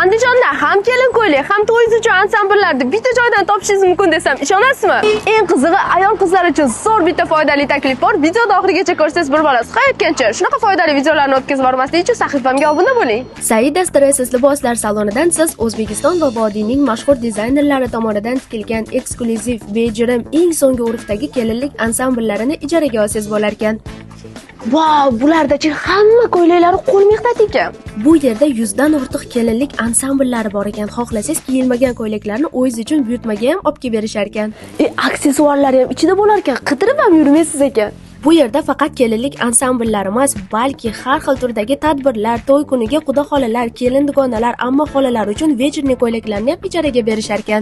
Andijonda ham kelin ko'ylak, ham to'y uchun ansambllarni bitta joydan topishingiz mumkin desam, ishonasizmi? Eng qizig'i, ayol qizlar uchun zo'r bitta foydali taklif bor. Videoni oxirigacha ko'rsangiz bir bo'lasiz. Hayotgancha shunaqa foydali videolarni o'tkazib bormaslik uchun sahifamga obuna bo'ling. Saida Stressless liboslar salonidan siz O'zbekiston va vodiyning mashhur dizaynerlari tomonidan tikilgan eksklyuziv bejirim eng so'nggi urfdagi kelinlik ansamblillarini ijaraga olsangiz bo'lar ekan. Wow, bulardachi hamma ko'ylaklari qo'l mehnati ekan. Bu yerda 100 dan ortiq kelinlik ansambllari bor ekan. Xohlasangiz kiyilmagan ko'ylaklarni o'zingiz uchun buyurtmaga ham olib kelib berishar ekan. Aksessuarlari ham ichida bo'lar ekan. Qidirib ham yurmaysiz ekan. Bu yerda faqat kelinlik ansambllari emas, balki har xil turdagi tadbirlar, to'y kuniga quda xolalar, kelin dugonalar, amma xolalar uchun vechirni ko'ylaklarni ham ijaraga berishar ekan.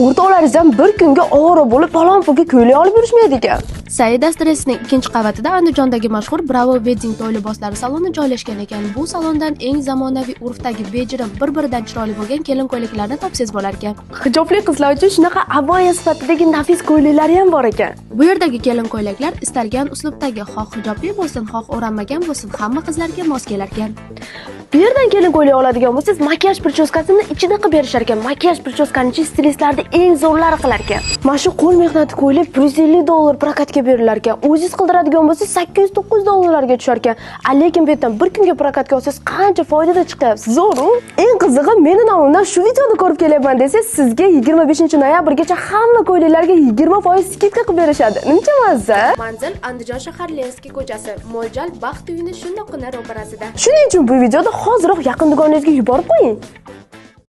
O'rtoqlaringiz ham bir kunga ovora bo'lib, falon pulga ko'ylak olib yurishmaydi ekan. Saida Stressning ikkinchi qavatida Andijondagi mashhur Bravo Wedding to'y liboslari saloni joylashgan ekan. Bu salondan eng zamonaviy urfdagi bejirim, bir-biridan chiroyli bo'lgan kelin ko'ylaklarni topsangiz bo'lar ekan. Hijobli qizlar uchun shunaqa abaya sifatidagi nafis ko'ylaklari ham bor ekan. Bu yerdagi kelin ko'ylaklar istalgan uslubdagi, xoh hijobli bo'lsin, xoh o'ranmagan bo'lsin, hamma qizlarga mos kelar ekan. Bu yerdan kelin ko'ylak oladigan bo'lsangiz, makiyaj prichoskasini ichida qilib berishar ekan. Makiyaj prichoskani stilistlarni eng zo'rlari qilar ekan. Mana shu qo'l mehnati ko'ylak $150 prokatga berilar ekan. O'zingiz qildiradigan bo'lsangiz $800-900 tushar ekan. Lekin bu yerdan bir kunga prokatga olsangiz qancha foydada chiqyapsiz, zo'r-ku. Eng qizig'i, meni nomimdan shu videoni ko'rib kelyapman desangiz, sizga 25-noyabrgacha hamma ko'ylaklarga 20% skidka qilib berishadi. Nimcha mazza? Manzil Andijon shahar Lenskiy ko'chasi, mo'ljal baxt uyini shundoqqina ro'parasida. Shuning uchun bu videoda hoziroq yaqin dugonangizga yuborib qo'ying.